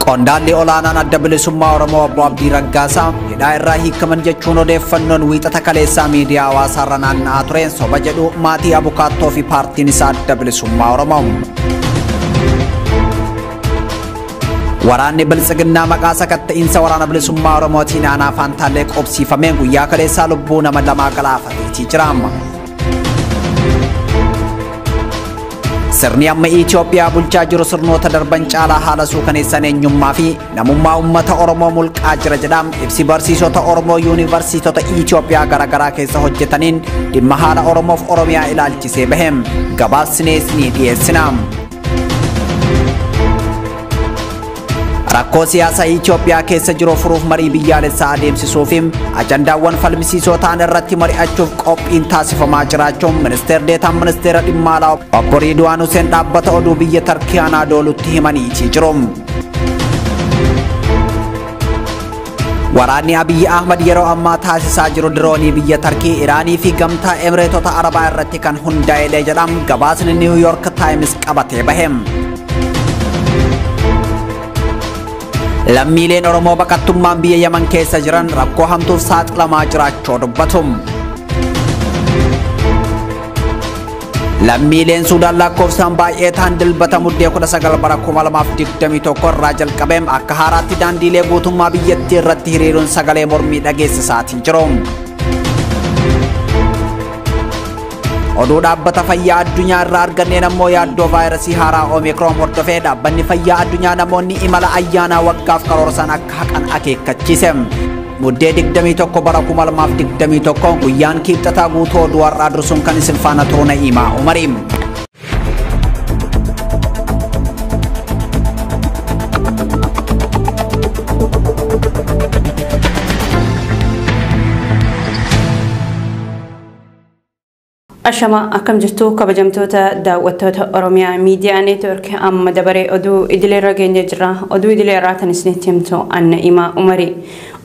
Qondaalli olaanaan adda bilisummaa Oromoo obbo Abdii Raggaasaa hidhaa irraa hiikaman jechuun odeeffannoon wiixata kaleessaa miidiyaa hawaasaarra naanna'aa tureen soba jedhu maatii abukaattoo fi paartiin isaa adda bilisummaa Oromoo. Waraanni bilisiginnaa maqaa sakatta'iinsa waraana bilisummaa Oromootiin aanaa Faantaallee qobsiifameen guyyaa kaleessaa lubbuu nama lamaa galaafateetii jira. Sirni amma Itoophiyaa bulchaa jiru sirnoota darban caalaa haala suukaneessan eenyummaa fi namummaa uummata Oromoo mulqaa jira jedha ibsi barsiisota Oromoo yuunivarsiitota Itoophiyaa garaagaraa keessa hojjetaniin dhimma haala Oromoof Oromiyaa ilaalchisee bahem gabaasnees ni dhiyeessina. Rakkoo siyaasaa Itoophiyaa keessa jiru furuuf marii biyyaalessaa adeemsisuuf ajandaawwan falmisiisoo ta'an irratti mari'achuuf qophiin taasifamaa jiraachuun ministeerri deetaan ministeera dhimma alaa obbo Ridwaan Hussein dhaabbata oduu biyya Tarkii Anaadoolutti himanii jiru. Waraanni Abiy Ahmad yeroo ammaa taasisaa jiru diroonii biyya Tarkii, Iraanii fi gamtaa Emireetota Arabaa irratti kan hundaa'e jedham gabaasni New York Times qabatee bahem. Lammiileen Oromoo baqattummaan biyya Yaman keessa jiran rakkoo hamtuuf saaxilamaa jiraachuu dubbatu. Lammiileen Suudaan lakkoofsaan baay'ee ta'an dilbata muddee 19 bara 2021 irraa jalqabeem akka haaraatti daandiilee guutummaa biyyattii irratti hiriiruun sagalee mormii dhageessisaatii jiru. Oduu dhaabbata fayyaa addunyaa irraa arganneen ammoo yaaddoo vaayirasii haaraa Omikron hordofee dhaabbanni fayyaa addunyaa namoonni imala ayyaanaa waggaaf karoorsan akka haqan akeekkachiise. Muddee 21 bara 2021 guyyaan kibxataa guutuu oduu har'aa dursuun kan isin faana turu Na'iimaa Umariim. Ashama akkam jirtu kabajamtoota daawwattoota Oromiyaa Miidiyaa Neetwoork amma dabaree oduu idilee rageenya jira. Oduu idilee irraatan isinitti himtu Na'iimaa Umarii.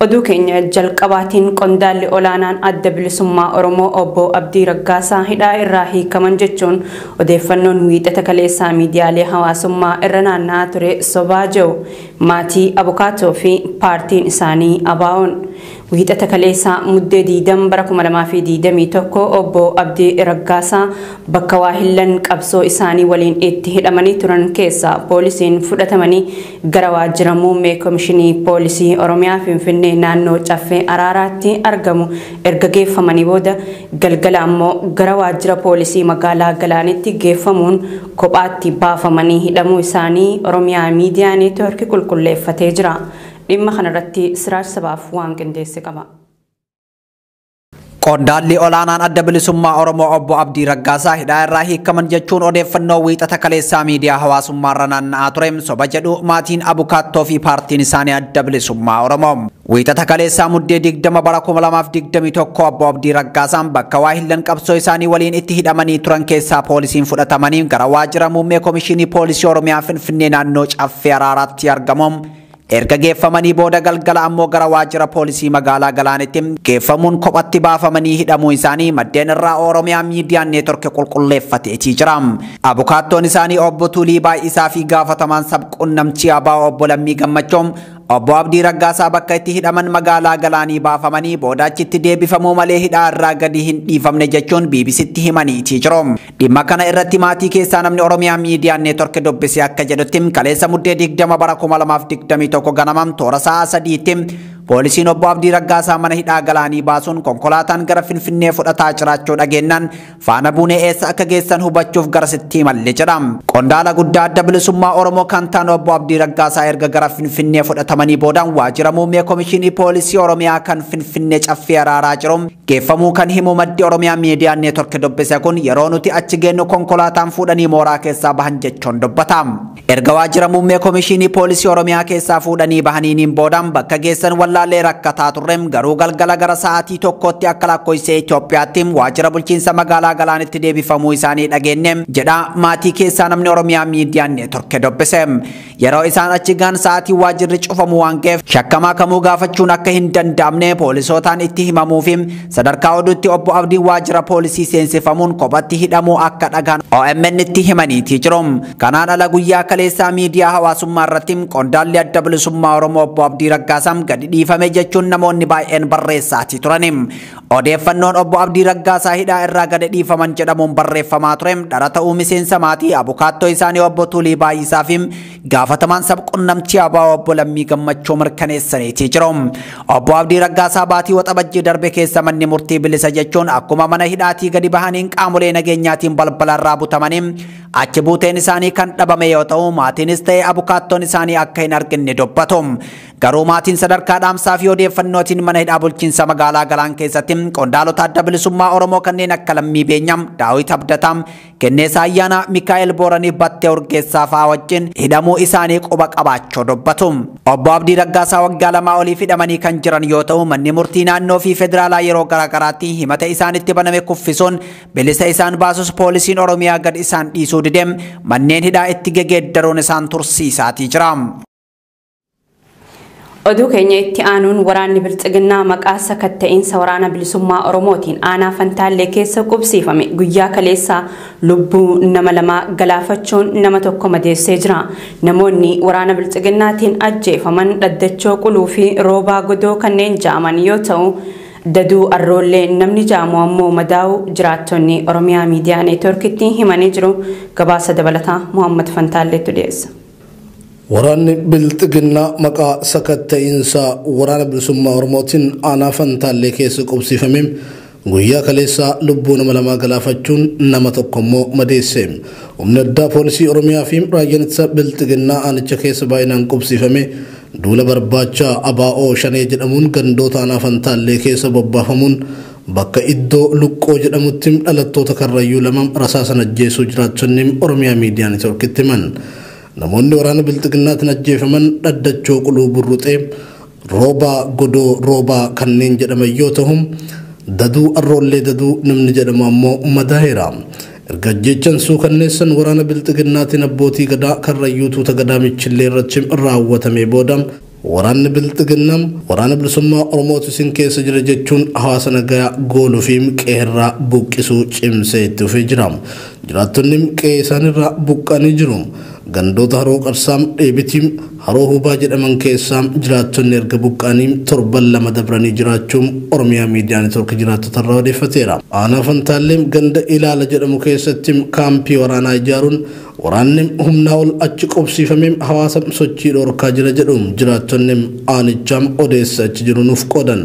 Oduu keenya jalqabaatiin qondaalli olaanaan adda bilisummaa Oromoo obbo Abdii Raggaasaa hidhaa irraa hiikaman jechuun odeeffannoon wiixata kaleessaa miidiyaalee hawaasummaa irra naanna'aa ture sobaa jiru. Maatii abukaattoo fi paartiin isaanii ABO'n wiixata kaleessaa muddee 20 bara 2021 obbo Abdii Raggaasaa bakka waahillan qabsoo isaanii waliin itti hidhamanii turan keessaa poolisiin fudhatamanii gara waajjira muummee komishinii poolisii Oromiyaa Finfinnee naannoo Caffee Araaraatti argamu erga geeffamanii booda galgala ammoo gara waajjira poolisii magaalaa Galaanitti geeffamuun kophaatti baafamanii hidhamuu isaanii Oromiyaa Miidiyaa Neetwoork qulqulleeffatee jira. Dhimma kanarratti Siraaj Sabaaf waan qindeesse qaba. Qondaalli olaanaan adda bilisummaa Oromoo obbo Abdii Raggaasaa hidhaa irraa hiikaman jechuun odeeffannoo wiixata kaleessaa miidiyaa hawaasummaarra naanna'aa ture soba jedhu maatiin abukaattoo fi paartiin isaanii adda bilisummaa Oromoo. Wiixata kaleessaa muddee 20 bara 2021 obbo Abdii Raggaasaan bakka waahillan qabsoo isaanii waliin itti hidhamanii turan keessaa poolisiin fudhatamanii gara waajjira muummee komishinii poolisii Oromiyaa Finfinnee naannoo Caffee Araaraatti argamu. Erga geeffamanii booda galgala ammoo gara waajjira poolisii magaalaa Galaanitti geeffamuun kophatti baafamanii hidhamuu isaanii maddeen irraa Oromiyaa Miidiyaa Neetwoork qulqulleeffateetii jira. Abukaattoon isaanii obbo Tulii Baay'isaa fi gaafatamaan sabquunnamtii ABO obbo Lammii Gammachoom obbo Abdii Raggaasaa bakka itti hidhaman magaalaa Galaanii baafamanii booda achitti deebifamuu malee hidhaa irraa gadi hin dhiifamne jechuun BBCtti himaniitii jiru. Dhimma kana irratti maatii keessaa namni Oromiyaa Miidiyaa Neetwoork dubbise akka jedhutti kaleessa muddee 20 bara 2021 ganamam toora sa'a 3tti poolisiin obbo Abdii Raggaasaa mana hidhaa Galaanii baasuun konkolaataan gara Finfinnee fudhataa jiraachuu dhageennan faana buunee eessa akka geessan hubachuuf garasitti imalle jedha. Qondaala guddaa adda bilisummaa Oromoo kan ta'an obbo Abdii Raggaasaa erga gara Finfinnee fudhatamanii boodaan waajjira muummee komishinii poolisii Oromiyaa kan Finfinnee Caffee Araaraa jiru geeffamuu kan himu maddi Oromiyaa Miidiyaa Neetwoork dubbise kun yeroo nuti achi geennu konkolaataan fuudhanii mooraa keessaa bahan jechuun dubbata. Erga waajjira muummee komishinii poolisii Oromiyaa keessaa fuudhanii bahaniin boodaan bakka geessan wallaalee rakkataa turrem garuu galgala gara sa'aatii tokkotti akka lakkoofsa Itoophiyaatti waajjira bulchiinsa magaalaa Galaanitti deebifamuu isaanii dhageenye jedha maatii keessaa namni Oromiyaa miidiyaa neetwork dubbise. Yeroo isaan achi gaan sa'aatii waajjirri cufamu waan ta'eef shakkamaa kamuu gaafachuun akka hin danda'amne poolisootaan itti himamuu fi sadarkaa oduutti obbo Abdiin waajjira poolisii seensifamuun kophatti hidhamuu akka dhagaan OMN itti himaniiti jiru. Kanaan ala guyyaa kaleessaa miidiyaa hawaasummaa irratti qondaalli adda bilisummaa Oromoo obbo Abdii Raggaasaa gadi dhiifame jechuun namoonni baay'een barreessaatii turani. Odeeffannoon obbo Abdii Raggaasaa hidhaa irraa gadi dhiifaman jedhamuun barreeffamaa ture dhara ta'uu miseensa maatii abukaattoo isaanii obbo Tulii Baay'isaa fi gaafatamaan sabquunnamtii ABO obbo Lammii Gammachuu mirkaneessaniiti jiru. Obbo Abdii Raggaasaa baatii waxabajjii darbe keessa manni murtii bilisa jechuun akkuma mana hidhaatii gadi bahaniin qaamolee nageenyaatiin balbalarraa butamanii achi buuteen isaanii kan dhabame yoo ta'u maatiinis ta'e abukaattoon isaanii akka hin arginne dubbatu. Garuu maatiin sadarkaa dhaamsaa fi odeeffannootiin mana hidhaa bulchiinsa magaalaa Galaan keessatti qondaalota adda bilisummaa Oromoo kanneen akka Lammii Beenyam, Daawit Abdataa, Kenneesaa Ayyaanaa, Mikaa'el Booranii, Battee Urgeessaa fa'aa wajjin hidhamuu isaanii quba qabaachuu dubbatu. Obbo Abdii Raggaasaa waggaa lamaa oliif hidhamanii kan jiran yoo ta'u manni murtii naannoo fi federaalaa yeroo garaagaraatti himata isaanitti baname kuffisuun bilisa isaan baasus poolisiin Oromiyaa gad isaan dhiisuu didem manneen hidhaa itti gegeeddaruun isaan tursiisaatii jira. Oduu keenya itti aanuun waraanni biltsiginnaa maqaa sakatta'insa waraana bilisummaa Oromootiin aanaa Fantaallee keessa qubsiifame guyyaa kaleessaa lubbuu nama lama galaafachuun nama tokko madeessee jira. Namoonni waraana biltsiginnaatiin ajjeefaman Dhaddachoo Quluu fi Roobaa Godoo kanneen ja'aman yoo ta'u Daduu Arroollee namni ja'amu ammoo madaa'u jiraattonni Oromiyaa miidiyaa neetworkitti himanii jiru. Gabaasa dabalataa Muhammad Fantaalleetu dhiyeessa. Waraanni biltsiginnaa maqaa sakatta'insa waraana bilisummaa Oromootiin aanaa Fantaallee keessa qubsiifame guyyaa kaleessaa lubbuu nama lamaa galaafachuun nama tokko immoo madeesse. Humni addaa poolisii Oromiyaa fi raayyaan ittisa biltsiginnaa aanicha keessa baay'inaan qubsiifame duula barbaacha ABO shanee jedhamuun gandoota aanaa Fantaallee keessa bobbaafamuun bakka iddoo luqqoo jedhamutti dhalattoota karrayyuu lama rasaasan ajjeesuu jiraattonni Oromiyaa miidiyaa neetworkitti himan. Namoonni waraana biltsiginnaatiin ajjeefaman Dhaddachoo Quluu Burruxee, Roobaa Godoo Roobaa kanneen jedhaman yoo ta'u Daduu Arroollee Daduu namni jedhamu ammoo madaa'eera. Erga ajjeechan suukanneessan waraana biltsiginnaatiin abbootii gadaa karrayyuu tuuta gadaa michillee irratti raawwatame booda waraanni biltsiginnaa waraana bilisummaa Oromootiin keessa jira jechuun hawaasa nagaa gooluu fi qeerraa buqqisuu cimsee itti fufee jira. Jiraattonni qe'ee isaanirraa buqqanii jiru. Gandoota haroo qarsaam dheebitiin haroo hubaa jedhaman keessaa jiraattonni erga buqqanii torban lama dabranii jiraachuun Oromiyaa miidiyaa neetwork jiraattota irraa odeeffateera. Aanaa Fantaallee ganda ilaala jedhamu keessatti kaampii waraanaa ijaaruun waraanni humnaa ol achi qubsiifamee hawaasa sochii dhorkaa jira jedhuun jiraattonni aanichaa odeessa achi jiru nuuf qoodan.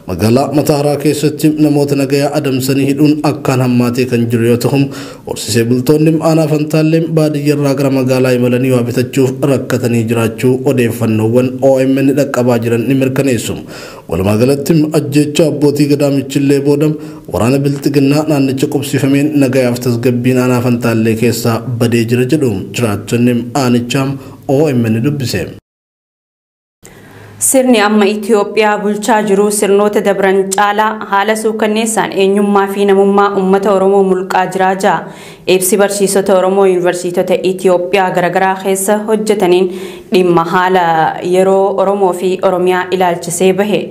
Magaalaa Mataaraa keessatti namoota nagayaa adamsanii hidhuun akkaan hammaatee kan jiru yoo ta'u horsiisee bultoonni aanaa Fantaallee baadiyyaarraa gara magaalaa imalanii waa bitachuuf rakkatanii jiraachuu odeeffannoowwan OMN dhaqqabaa jiran ni mirkaneessu. Walumaa galatti ajjeechaa abbootii gadaa michillee booda waraana biltsiginnaa naannicha qubsiifameen nagayaaf tasgabbiin aanaa Fantaallee keessaa badee jira jedhu jiraattonni aanichaa OMN dubbise. Sirni amma Itoophiyaa bulchaa jiru sirnoota dabran caalaa haala suukanneessaan eenyummaa fi namummaa uummata Oromoo mulqaa jiraa jira. Ibsi barsiisota Oromoo yuunivarsiitota Itoophiyaa garaagaraa keessa hojjetaniin dhimma haala yeroo Oromoo fi Oromiyaa ilaalchisee bahe.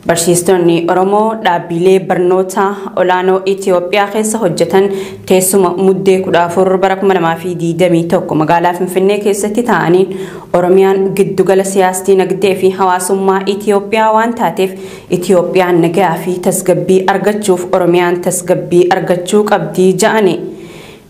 Barsiistonni Oromoo dhaabbilee barnoota olaanoo Itoophiyaa keessa hojjetan teessuma muddee 14 bara 2021 magaalaa Finfinnee keessatti ta'aniin Oromiyaan giddugala siyaastii nagdee fi hawaasummaa Itoophiyaa waan taateef Itoophiyaan nagaa fi tasgabbii argachuuf Oromiyaan tasgabbii argachuu qabdii ja'ani.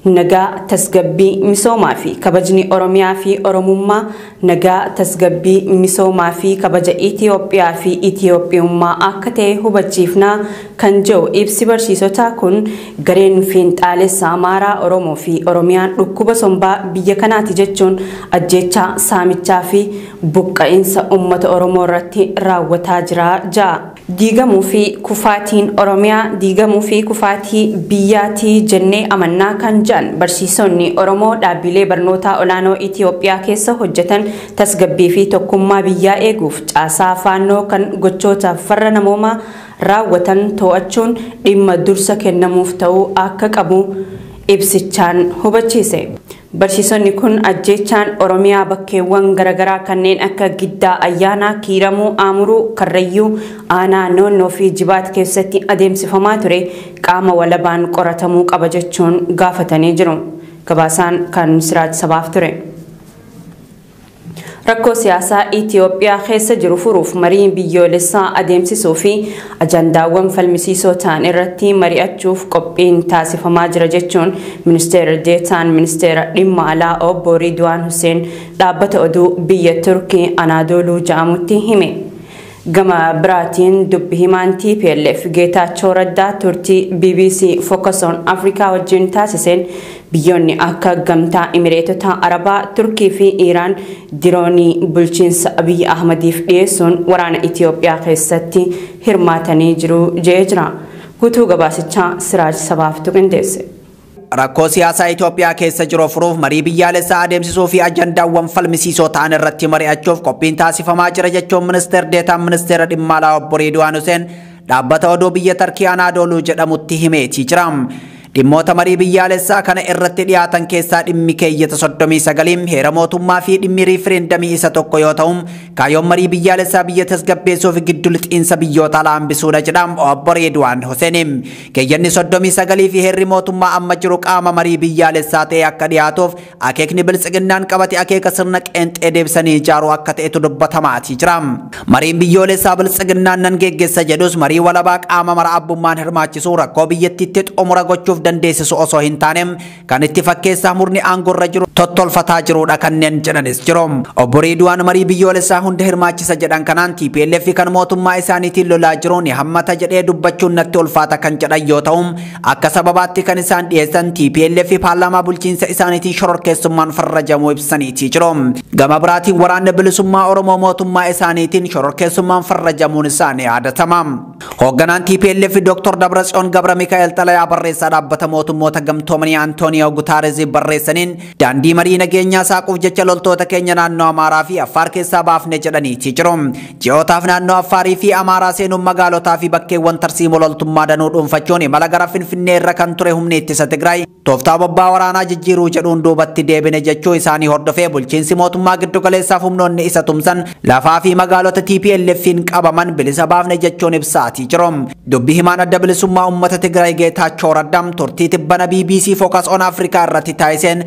Nagaa tasgabbii misoomaa fi kabajni Oromiyaa fi Oromummaa nagaa tasgabbii misoomaa fi kabaja Itoophiyaa fi Itoophiyummaa akka ta'e hubachiifnaa kan jiru ibsi barsiisotaa kun gareen fiinxaalessa Amaaraa Oromoo fi Oromiyaan dhukkuba sombaa biyya kanaati jechuun ajjeechaa saamichaa fi buqqa'insa uummata Oromoo irratti raawwataa jira. diigamuu fi kufaatiin Oromiyaa diigamuu fi kufaatii biyyaatii jennee amannaa kan jedhan barsiisonni Oromoo dhaabbilee barnootaa olaanoo Itoophiyaa keessa hojjetan tasgabbii fi tokkummaa biyyaa eeguuf caasaa faannoo kan gochoota farra namoomaa raawwatan to'achuun dhimma dursa kennamuuf ta'uu akka qabu ibsichaan hubachiise. Barsiisonni kun ajjeechaan Oromiyaa bakkeewwan garaagaraa kanneen akka Giddaa Ayyaanaa, Kiiramuu, Aamuruu, Karrayyuu, Aanaa, Noonnoo fi Jibaat keessatti adeemsifamaa ture qaama walabaan qoratamuu qaba jechuun gaafatanii jiru. Gabaasaan kan Siraaj Sabaaf ture. Rakkoo siyaasaa Itoophiyaa keessa jiru furuuf marii biyyoolessaa adeemsisuu fi ajandaawwan falmisiisoo ta'an irratti mari'achuuf qophiin taasifamaa jira jechuun ministeera deetaan ministeera dhimma alaa obbo Ridwaan Hussein dhaabbata oduu biyya Turkii Anadoluu jedhamutti hime. Gama biraatiin dubbi himaan TPLF Geetaachoo Raddaa turtii BBC Focus on Africa wajjin taasiseen biyyoonni akka gamtaa Imireetota Arabaa, Turkii fi Iraan diroonii bulchiinsa Abiy Ahmadiif dhiyeessuun waraana Itoophiyaa keessatti hirmaatanii jiru jedhee jira. Guutuu gabaasichaa Siraaj Sabaaftu qindeesse. Rakkoo siyaasaa Itoophiyaa keessa jiru furuuf marii biyyaalessaa adeemsisuu fi ajandaawwan falmisiisoo ta'an irratti mari'achuuf qophiin taasifamaa jira jechuun ministeera deetaan ministeera dhimma alaa obbo Ridwaan Hussein dhaabbata oduu biyya Turkii Anadoluu jedhamutti himeetii jira. Dhimmoota marii biyyaalessaa kana irratti dhiyaatan keessaa dhimmi keeyyata 39 heera mootummaa fi dhimmi riifereendamii isa tokko yoo ta'u kaayyoon marii biyyaalessaa biyya tasgabbeessuuf giddu lixinsa biyyoota alaa hambisuudha jedham obbo Ridwaan Hussein. Keeyyanni 39 fi heerri mootummaa amma jiru qaama marii biyyaalessaa ta'e akka dhiyaatuuf akeekni biltsiginnaan qabate akeeka sirna qeenxee deebisanii ijaaruu akka ta'etu dubbatamaati jira. Mariin biyyoolessaa biltsiginnaan nan geggeessa jedhus marii walabaa qaama mara abbummaan hirmaachisuu rakkoo biyyattiitti xumura gochuuf dandeessisu osoo hin taanem kan itti fakkeessaa murni aangorra jiru tottolfataa jiruudha kanneen jedhanis jiru. Obbo Ridwaan marii biyyoolessaa hunda hirmaachisa jedhan kanaan TPLF kan mootummaa isaaniitiin lolaa jiruun hammata jedhee dubbachuun natti ulfaata kan jedhan yoo ta'u akka sababaatti kan isaan dhiyeessan TPLF paarlaamaa bulchiinsa isaaniitiin shororkeessummaan farrajamuu ibsaniitii jiru. Gama biraatiin waraanni bilisummaa Oromoo mootummaa isaaniitiin shororkeessummaan farrajamuun isaanii yaadatama. Hoogganaan TPLF Dr. Dabratsiyoon Gabra Mikaa'el Xalayaa barreessaa dhaabbata mootummoota gamtoomanii Antooniyoo Gutaarez barreessaniin daandii marii nageenyaa saaquuf jecha loltoota keenya naannoo Amaaraa fi Affaar keessaa baafne jedhaniitii jiru. Ji'ootaaf naannoo Affaarii fi Amaaraa seenuun magaalotaa fi bakkeewwan tarsiimoo loltummaa danuu dhuunfachuun imala gara Finfinnee irra kan ture humni ittisa Tigraay tooftaa bobbaa waraanaa jijjiiruu jedhuun duubatti deebine jechuu isaanii hordofee bulchiinsi mootummaa giddu galeessaaf humnoonni isa tumsan lafaa fi magaalota TPLF'n qabaman bilisa baafne jechuun ibsaatii jiru. Dubbi himaan adda bilisummaa uummata Tigraay Geetaachoo Raddaa turtii tibbana BBC Focus on Africa irratti taasiseen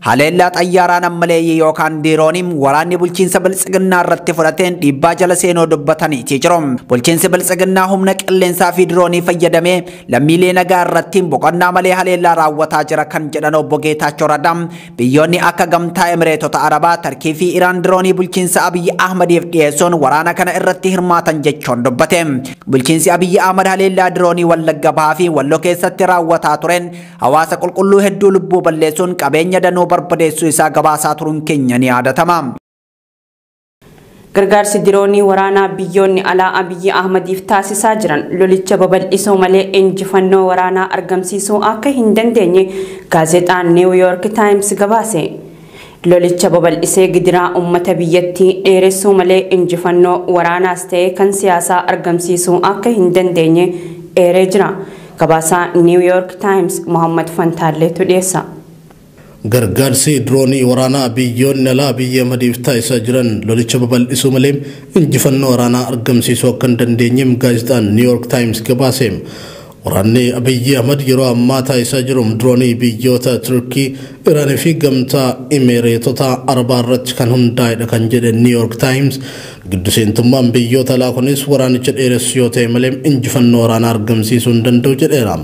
haleellaa xayyaaraan ammaleeyyii yookaan dirooniin waraanni bulchiinsa biltsiginnaa irratti fudhateen dhiibbaa jala seenuu dubbataniitii jiru. Bulchiinsi biltsiginnaa humna qilleensaa fi diroonii fayyadamee lammiilee nagaa irratti boqonnaa malee haleellaa raawwataa jira kan jedhan obbo Geetaachoo Raddaa biyyoonni akka gamtaa Imireetota Arabaa, Turkii fi Iraan diroonii bulchiinsa Abiy Ahmadiif dhiyeessuun waraana kana irratti hirmaatan jechuun dubbate. Bulchiinsi Abiy Ahmad haleellaa diroonii Wallagga Bahaa fi Walloo keessatti raawwataa tureen hawaasa qulqulluu hedduu lubbuu balleessuun qabeenya danuu barbadeessuu isaa gabaasaa turuun keenya ni yaadatama. Gargaarsi diroonii waraanaa biyyoonni alaa Abiy Ahmadiif taasisaa jiran lolicha babal'isuu malee injifannoo waraanaa argamsiisuu akka hin dandeenye gaazexaan New York Times gabaase. Lolicha babal'isee gidiraa uummata biyyattii dheeressuu malee injifannoo waraanaas ta'e kan siyaasaa argamsiisuu akka hin dandeenye eeree jira. Gabaasaa New York Times Muhammad Fantaalleetu dhiyeessa. Gargaarsi diroonii waraanaa biyyoonni alaa Abiy Ahmadiif taasisaa jiran lolicha babal'isuu malee injifannoo waraanaa argamsiisuu akka hin dandeenyeem gaazexaan New York Times gabaase. Waraanni Abiy Ahmad yeroo ammaa taasisaa jiru diroonii biyyoota Turkii, Iraan fi gamtaa Imireetota Arabaa irratti kan hundaa'edha kan jedhe New York Times. Giddu seentummaan biyyoota alaa kunis waraanicha dheeressu yoo ta'e malee injifannoo waraanaa argamsiisuu hin danda'u jedheera.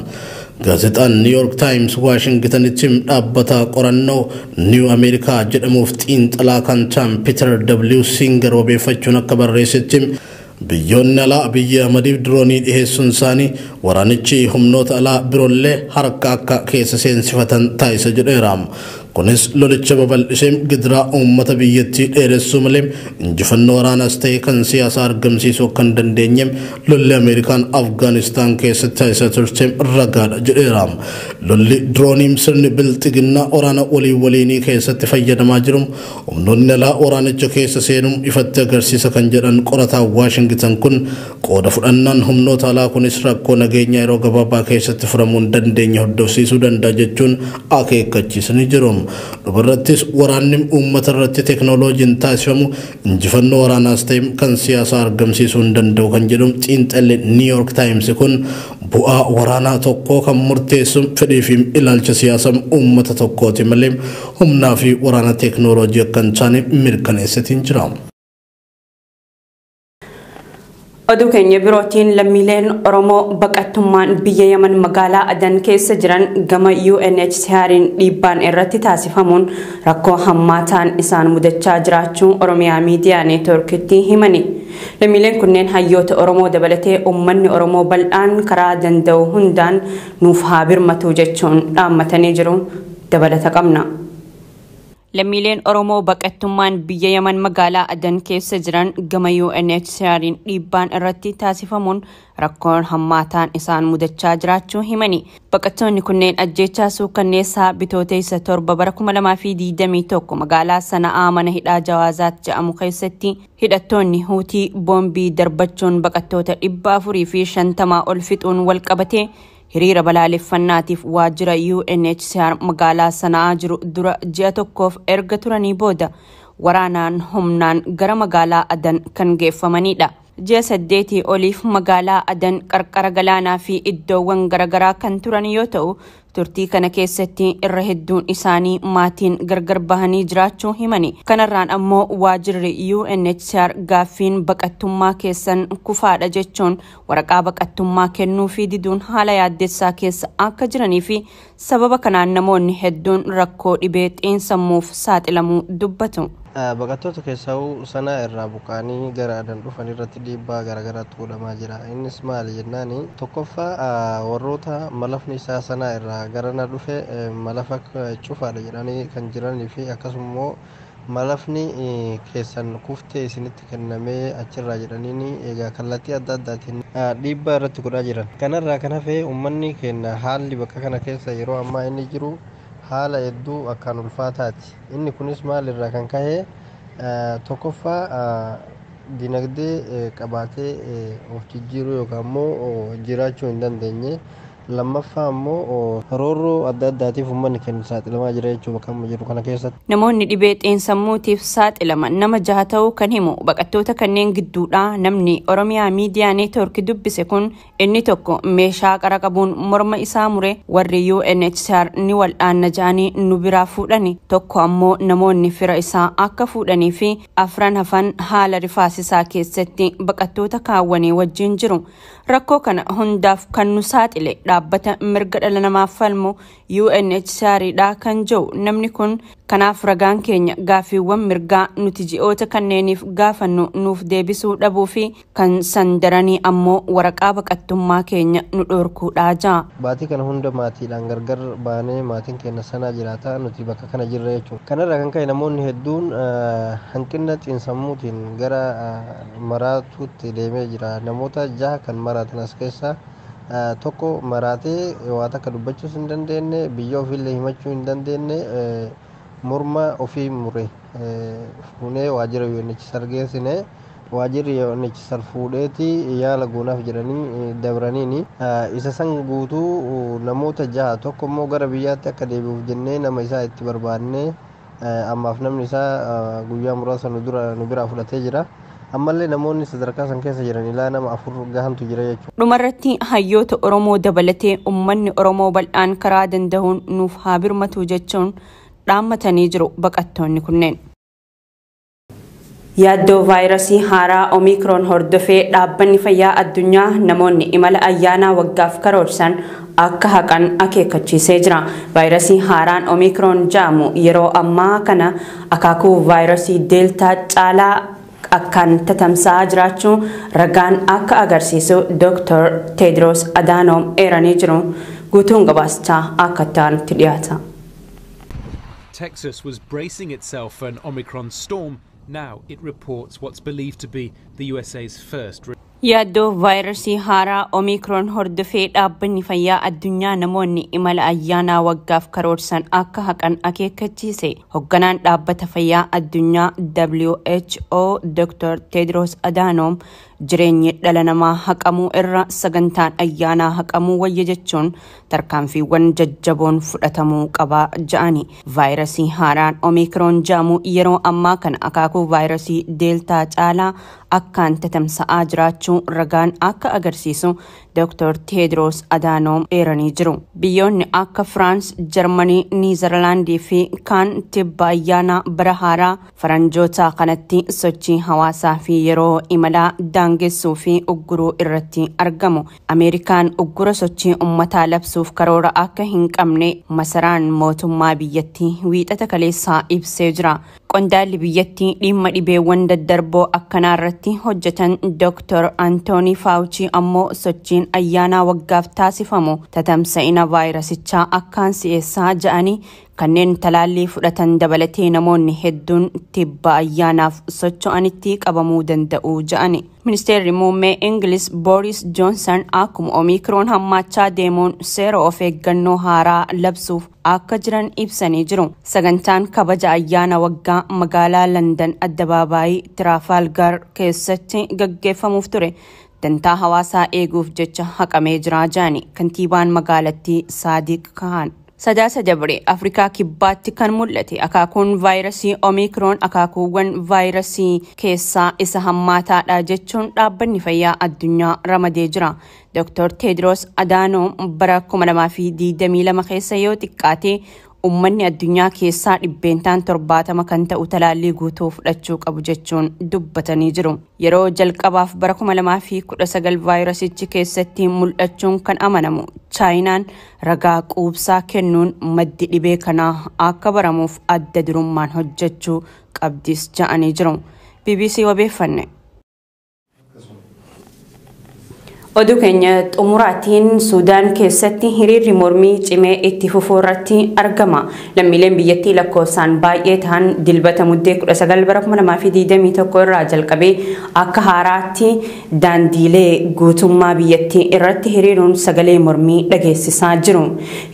Gaazexaan New York Times Washingtonitti dhaabbata qorannoo New America jedhamuuf xiinxalaa kan ta'an Peter W. Singer wabeeffachuun akka barreessetti biyyoonni alaa Abiy Ahmadiif diroonii dhiyeessuun isaanii waraanichi humnoota alaa biroollee harka akka keessa seensifatan taasisa jedheera. Kunis lolicha babal'isee gidiraa uummata biyyattii dheeressuu malee injifannoo waraanaas ta'e kan siyaasa argamsiisuu kan dandeenye lolli Ameerikaan Afgaanistaan keessatti taasisaa turte ragaadha jedheera. Lolli diroonii sirni bilxiginnaa waraana waliinii keessatti fayyadamaa jiru humnoonni alaa waraanicha keessa seenuun ifatti agarsiisa kan jedhan qorataa Waashingtan kun qooda fudhannaan humnoota alaa kunis rakkoo nageenyaa yeroo gabaabaa keessatti furamuu hin dandeenye hordofsiisuu danda'a jechuun akeekkachiisanii jiru. Dhumarrattis waraanni uummata irratti teknooloojiin taasifamu injifannoo waraanaas ta'e kan siyaasa argamsiisuu hin danda'u kan jedhu xiinxalli New York Times kun bu'aa waraanaa tokkoo kan murteessu fedhii fi ilaalcha siyaasa uummata tokkooti malee humnaa fi waraana teknooloojii akka hin taane mirkaneessee jira. Oduu keenya birootiin lammiileen Oromoo baqattummaan biyya Yaman magaalaa Adan keessa jiran gama UNHCR'n dhiibbaan irratti taasifamuun rakkoo hammaataan isaan mudachaa jiraachuu Oromiyaa Miidiyaa Neetworkitti himani. Lammiileen kunneen hayyoota Oromoo dabalatee uummanni Oromoo bal'aan karaa danda'u hundaan nuuf haa birmatu jechuun dhaammatanii jiru. Dabalata qabna. Lammiileen Oromoo baqattummaan biyya Yaman magaalaa Adan keessa jiran gama UNHCR'n dhiibbaan irratti taasifamuun rakkoon hammaataan isaan mudachaa jiraachuu himani. Baqattoonni kunneen ajjeechaa suukanneessaa Bitooteessa 7 bara 2021 magaalaa Sana'aa mana hidhaa Jawaazaat jedhamu keessatti hidhattoonni Huutii boombii darbachuun baqattoota 450 ol fixuun wal qabatee hiriira balaaleffannaatiif waajjira UNHCR magaalaa Sana'aa jiru dura ji'a tokkoof erga turanii booda waraanaan humnaan gara magaalaa Adan kan geeffamanidha. Ji'a 8 oliif magaalaa Adan qarqara galaanaa fi iddoowwan garaagaraa kan turan yoo ta'u turtii kana keessatti irra hedduun isaanii maatiin gargar bahanii jiraachuu himani. Kanarraan ammoo waajjirri UNHCR gaaffiin baqattummaa keessan kufaadha jechuun waraqaa baqattummaa kennuu fi diduun haala yaaddessaa keessa akka jiranii fi sababa kanaan namoonni hedduun rakkoo dhibee xiinsammuuf saaxilamuu dubbatu. Baqattoota keessaa sana irraa buqaanii gara Adan dhufan irratti dhiibbaa garaagaraatu godhamaa jira. Innis maali jennaan tokkoffaa warroota malafni isaa sana irraa gara na dhufe malafa cufaadha jedhanii kan jiranii fi akkasumas malafni keessan kuftee isinitti kennamee achirraa jedhanii egaa kallattii adda addaatiin dhiibbaa irratti godhaa jiran. Kanarraa kan hafe uummanni keenya haalli bakka kana keessa yeroo ammaa inni jiru haala hedduu akkaan ulfaataati. Inni kunis maalirraa kan ka'e tokkoffaa dinagdee qabaatee of jijjiiruu yookaan immoo jiraachuu hin dandeenye. Lammaffaa immoo roorroo adda addaatiif uummanni keenya saaxilamaa jira jechuudha kan jiru kana keessatti. Namoonni dhibee xiinsammuutiif saaxilaman nama 6 ta'uu kan himu baqattoota kanneen gidduudhaa namni Oromiyaa Miidiyaa Neetwork dubbise kun inni tokko meeshaa qara qabuun morma isaa mure warri UNHCR ni wal'aanna jedhanii nu biraa fuudhani. Tokko ammoo namoonni fira isaa akka fuudhanii fi afran hafan haala rifaasisaa keessatti baqattoota kaawwanii wajjin jiru. Rakkoo kana hundaaf kan nu saaxile dhaabbata mirga dhala namaaf falmu UNHCR'dha kan jiru namni kun kanaaf ragaan keenya gaaffiiwwan mirgaa nuti ji'oota kanneeniif gaafannu nuuf deebisuu dhabuu fi kan sandaranii ammoo waraqaa baqattummaa keenya nu dhorkuudha jaa. Baatii kana hunda maatiidhaan gargar baanee maatiin keenya sanaa jiraata nuti bakka kana jirra jechuudha. Kanarraa kan ka'e namoonni hedduun hanqina xiinsammuutiin gara maraatuutti deemee jira. Namoota 6 kan maraatan as keessa tokko maraatee waa takka dubbachuus hin dandeenye biyya ofiillee himachuu hin dandeenye morma ofii mure fuunee waajjira UNHCR geessine waajjirri UNHCR fuudheeti yaala goonaaf jedhanii dabraniini isa san guutuu namoota 6 tokko immoo gara biyyaatti akka deebi'uuf jennee nama isaa itti barbaadne ammaaf namni isaa guyyaa muraasa nu biraa fudhatee jira. Ammallee namoonni sadarkaa san keessa jiran ilaa nama 4 gahantu jira jechuudha. Dhumarratti hayyoota Oromoo dabalatee uummanni Oromoo bal'aan karaa danda'uun nuuf haa birmatu jechuun dhaammatanii jiru baqattoonni kunneen. Yaaddoo vaayirasii haaraa Omikron hordofee dhaabbanni fayyaa addunyaa namoonni imala ayyaanaa waggaaf karoorsan akka haqan akeekkachiisee jira. Vaayirasii haaraan Omikron jedhamu yeroo ammaa kana akaakuu vaayirasii deeltaa caalaa akkaan tatamsa'aa jiraachuu ragaan akka agarsiisu Dr. Tedros Adhanom eeranii jiru. Guutuun gabaasichaa akka ta'anitti dhiyaata. Texas was bracing itself for an Omicron storm. Now it reports what's believed to be the USA's first. Yaaddoo vaayirasii haaraa Omicron hordofee dhaabbanni fayyaa addunyaa namoonni imala ayyaanaa waggaaf karoorsan akka haqan akeekkachiise. Hoogganaan dhaabbata fayyaa addunyaa WHO Dr. Tedros Adhanom jireenyi dhala namaa haqamuu irra sagantaan ayyaanaa haqamuu wayya jechuun tarkaanfiiwwan jajjaboon fudhatamuu qaba ja'ani. Vaayirasii haaraan Omicron jedhamu yeroo ammaa kana akaakuu vaayirasii deeltaa caalaa akkaan tatamsa'aa jiraachuu ragaan akka agarsiisu Dr. Tedros Adhanom eeranii jiru. Biyyoonni akka France, Germany, Niizerlaandii fi kaan tibba ayyaana bara haaraa faranjoota kanatti sochii hawaasaa fi yeroo imalaa daangessuu fi ugguruu irratti argamu. Ameerikaan uggura sochii ummataa labsuuf karoora akka hin qabne masaraan mootummaa biyyattii wiixata kaleessaa ibsee jira. Qondaalli biyyattii dhimma dhibeewwan daddarboo akkanaa irratti hojjetan Dr. Anthony Fauci ammoo sochiin ayyaanaa waggaaf taasifamu tatamsa'ina vaayirasichaa akkaan si'eessaa ja'anii kanneen talaallii fudhatan dabalatee namoonni hedduun tibba ayyaanaaf socho'anitti qabamuu danda'u ja'ani. Ministeerri muummee Ingiliz Boris Johnson akkuma Omicron hammaachaa deemuun seera of eeggannoo haaraa labsuuf akka jiran ibsanii jiru. Sagantaan kabaja ayyaana waggaa magaalaa London addabaabaayii Trafalgar keessatti gaggeeffamuuf ture. Dantaa hawaasaa eeguuf jecha haqamee jira ja'ani kantiibaan magaalattii Saadiq Khan. Sadaasa dabre Afrikaa kibbaatti kan mul'ate akaakuun vaayirasii Omicron akaakuuwwan vaayirasii keessaa isa hammaataadha jechuun dhaabbanni fayyaa addunyaa ramadee jira. Dr. Tedros Adhanom bara 2022 keessa yoo xiqqaate ummanni addunyaa keessaa 70% kan ta'u talaallii guutuu fudhachuu qabu jechuun dubbatanii jiru. Yeroo jalqabaaf bara 2019 vaayirasichi keessatti mul'achuun kan amanamu Chaayinaan ragaa quubsaa kennuun maddi dhibee kanaa akka baramuuf adda durummaan hojjechuu qabdis ja'anii jiru. BBC wabeeffanne. Oduu keenya xumuraatiin Suudaan keessatti hiriirri mormii cimee itti fufuu irratti argama. Lammiileen biyyattii lakkoofsaan baay'ee ta'an dilbata muddee 19 bara 2021 irraa jalqabee akka haaraatti daandiilee guutummaa biyyattii irratti hiriiruun sagalee mormii dhageessisaa jiru.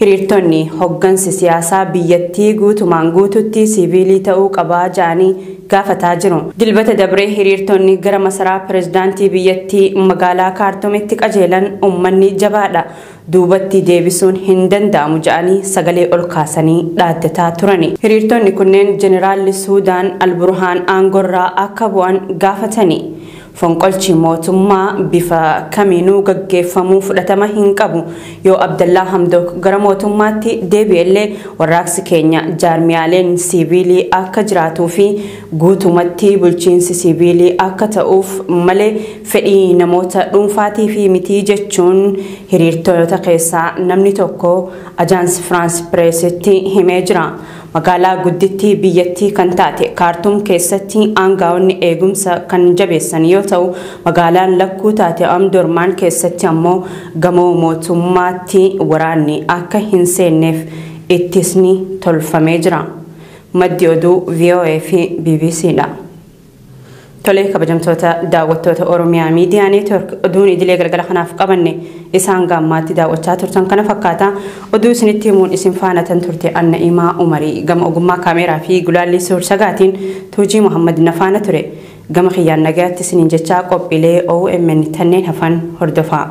Hiriirtonni hoggansi siyaasaa biyyattii guutumaan guututti siviilii ta'uu qabaa ja'anii gaafataa jiru. Dilbata dabree hiriirtonni gara masaraa pirezidaantii biyyattii magaalaa Kaartuumitti qajeelan ummanni jabaadha. Duubatti deebisuun hin danda'amu ja'anii sagalee ol kaasanii dhaaddataa turani. Hiriirtonni kunneen Jeneraalli Suudaan Alburhaan aangorraa akka bu'an gaafatanii. Fonqolchi mootummaa bifa kamiinuu gaggeeffamuu fudhatama hin qabu. Yoo Abdallaa Hamdok gara mootummaatti deebi'ellee warraaqsi keenya jaarmiyaaleen siviilii akka jiraatuu fi guutumatti bulchiinsi siviilii akka ta'uuf malee fedhii namoota dhuunfaatii fi mitii jechuun hiriirtota keessaa namni tokko Ajaans Firaans Pireesitti himee jira. Magaalaa guddittii biyyattii kan taate Kaartuum keessatti aangaa'onni eegumsa kan jabeessan yoo ta'u magaalaan lakkuu taate Omdurmaan keessatti ammoo gamoo mootummaatti waraanni akka hin seenneef ittisni tolfamee jira. Maddi oduu VOA fi BBCdha. Tolee kabajamtoota daawwattoota Oromiyaa Miidiyaa Neetwork oduun idilee galgala kanaaf qabanne isaan gaammaatti daawwachaa turtan kana fakkaata. Oduu isinitti himuun isin faanatan turte Anna'imaa Umarii gama ogummaa kaameeraa fi gulaalli suur-sagaatiin Tuujii Muhammad Nafaana ture. Gama kiyyaan nagaatti isiniin jechaa qophiilee OMN tanneen hafan hordofaa.